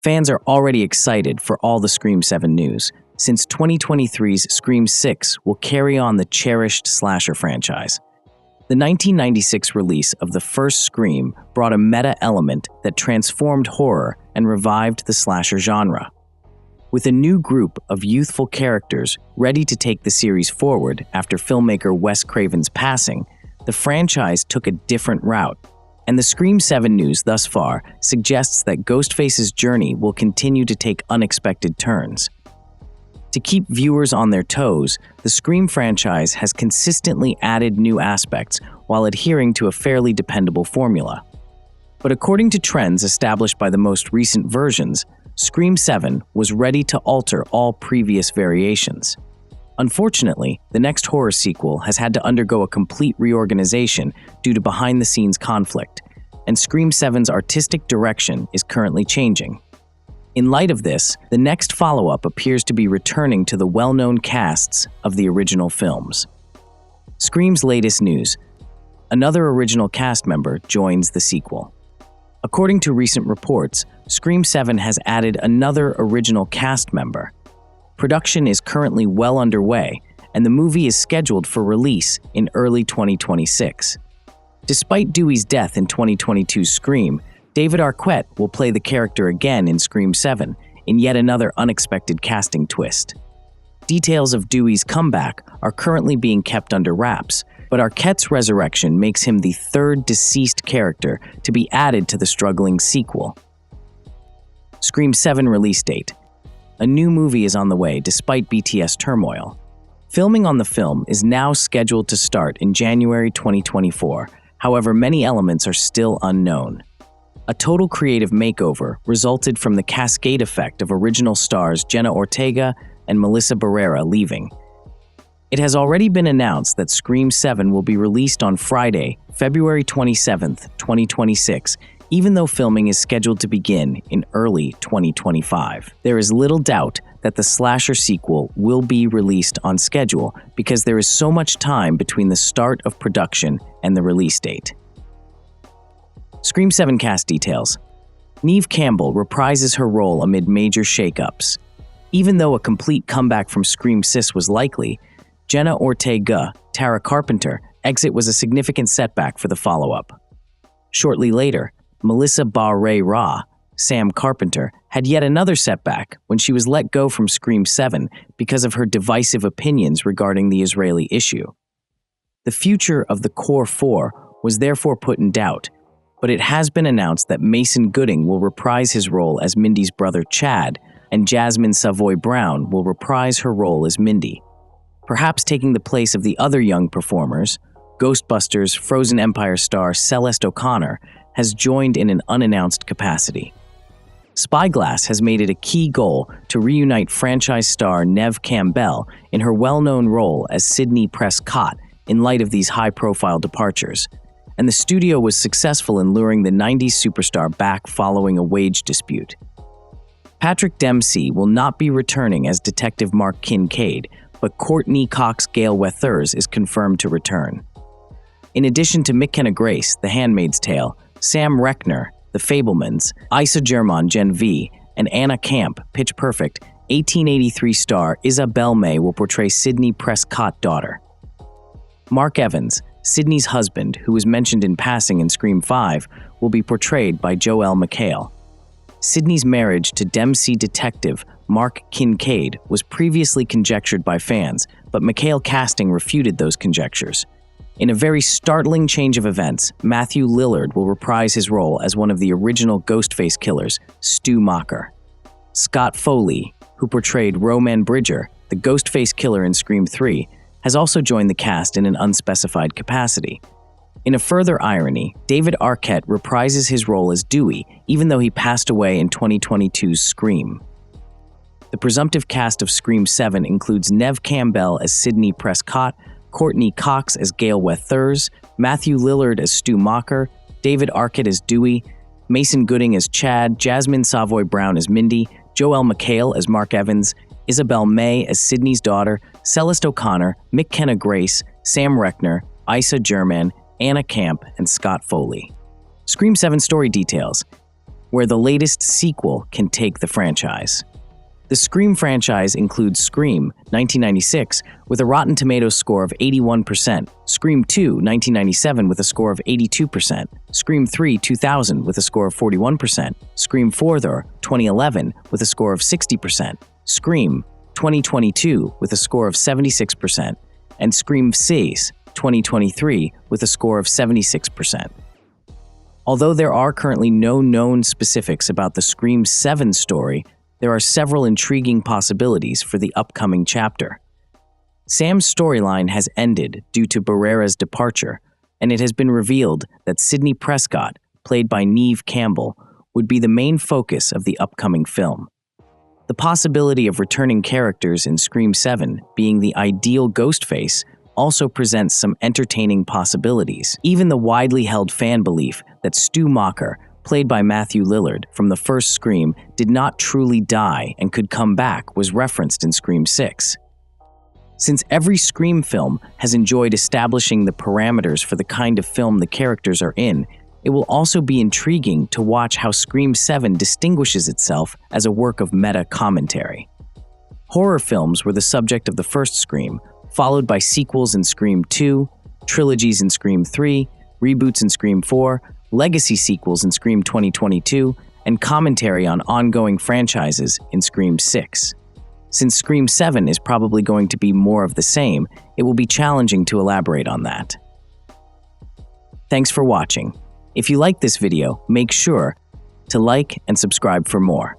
Fans are already excited for all the Scream 7 news, since 2023's Scream 6 will carry on the cherished slasher franchise. The 1996 release of the first Scream brought a meta element that transformed horror and revived the slasher genre. With a new group of youthful characters ready to take the series forward after filmmaker Wes Craven's passing, the franchise took a different route. And the Scream 7 news thus far suggests that Ghostface's journey will continue to take unexpected turns. To keep viewers on their toes, the Scream franchise has consistently added new aspects while adhering to a fairly dependable formula. But according to trends established by the most recent versions, Scream 7 was ready to alter all previous variations. Unfortunately, the next horror sequel has had to undergo a complete reorganization due to behind-the-scenes conflict, and Scream 7's artistic direction is currently changing. In light of this, the next follow-up appears to be returning to the well-known casts of the original films. Scream's latest news: another original cast member joins the sequel. According to recent reports, Scream 7 has added another original cast member. Production is currently well underway, and the movie is scheduled for release in early 2026. Despite Dewey's death in 2022's Scream, David Arquette will play the character again in Scream 7 in yet another unexpected casting twist. Details of Dewey's comeback are currently being kept under wraps, but Arquette's resurrection makes him the third deceased character to be added to the struggling sequel. Scream 7 release date. A new movie is on the way despite BTS turmoil. Filming on the film is now scheduled to start in January 2024, however many elements are still unknown. A total creative makeover resulted from the cascade effect of original stars Jenna Ortega and Melissa Barrera leaving. It has already been announced that Scream 7 will be released on Friday, February 27, 2026, even though filming is scheduled to begin in early 2025. There is little doubt that the slasher sequel will be released on schedule because there is so much time between the start of production and the release date. Scream 7 cast details. Neve Campbell reprises her role amid major shakeups. Even though a complete comeback from Scream 6 was likely, Jenna Ortega, Tara Carpenter, exit was a significant setback for the follow-up. Shortly later, Melissa Barrera, Sam Carpenter, had yet another setback when she was let go from Scream 7 because of her divisive opinions regarding the Israeli issue. The future of the core four was therefore put in doubt, but it has been announced that Mason Gooding will reprise his role as Mindy's brother Chad, and Jasmine Savoy Brown will reprise her role as Mindy. Perhaps taking the place of the other young performers, Ghostbusters Frozen Empire star Celeste O'Connor has joined in an unannounced capacity. Spyglass has made it a key goal to reunite franchise star Neve Campbell in her well-known role as Sidney Prescott in light of these high-profile departures, and the studio was successful in luring the 90s superstar back following a wage dispute. Patrick Dempsey will not be returning as Detective Mark Kincaid, but Courtney Cox Gale Weathers is confirmed to return. In addition to McKenna Grace, The Handmaid's Tale, Sam Reckner, The Fabelmans, Isa German, Gen V, and Anna Camp, Pitch Perfect, 1883 star Isabel May will portray Sidney Prescott's daughter. Mark Evans, Sidney's husband, who was mentioned in passing in Scream 5, will be portrayed by Joel McHale. Sidney's marriage to Dempsey detective Mark Kincaid was previously conjectured by fans, but McHale casting refuted those conjectures. In a very startling change of events, Matthew Lillard will reprise his role as one of the original Ghostface killers, Stu Macher. Scott Foley, who portrayed Roman Bridger, the Ghostface killer in Scream 3, has also joined the cast in an unspecified capacity. In a further irony, David Arquette reprises his role as Dewey, even though he passed away in 2022's Scream. The presumptive cast of Scream 7 includes Neve Campbell as Sidney Prescott, Courtney Cox as Gale Weathers, Matthew Lillard as Stu Macher, David Arquette as Dewey, Mason Gooding as Chad, Jasmine Savoy Brown as Mindy, Joel McHale as Mark Evans, Isabel May as Sidney's daughter, Celeste O'Connor, McKenna Grace, Sam Reckner, Isa German, Anna Camp, and Scott Foley. Scream 7 story details. where the latest sequel can take the franchise. The Scream franchise includes Scream, 1996, with a Rotten Tomatoes score of 81%, Scream 2, 1997, with a score of 82%, Scream 3, 2000, with a score of 41%, Scream 4, 2011, with a score of 60%, Scream 2022, with a score of 76%, and Scream 6, 2023, with a score of 76%. Although there are currently no known specifics about the Scream 7 story, there are several intriguing possibilities for the upcoming chapter. Sam's storyline has ended due to Barrera's departure, and it has been revealed that Sidney Prescott, played by Neve Campbell, would be the main focus of the upcoming film. The possibility of returning characters in Scream 7 being the ideal Ghostface also presents some entertaining possibilities. Even the widely held fan belief that Stu Macher, played by Matthew Lillard from the first Scream, did not truly die and could come back was referenced in Scream 6. Since every Scream film has enjoyed establishing the parameters for the kind of film the characters are in, it will also be intriguing to watch how Scream 7 distinguishes itself as a work of meta-commentary. Horror films were the subject of the first Scream, followed by sequels in Scream 2, trilogies in Scream 3, reboots in Scream 4, legacy sequels in Scream 2022, and commentary on ongoing franchises in Scream 6. Since Scream 7 is probably going to be more of the same, it will be challenging to elaborate on that. Thanks for watching. If you like this video, make sure to like and subscribe for more.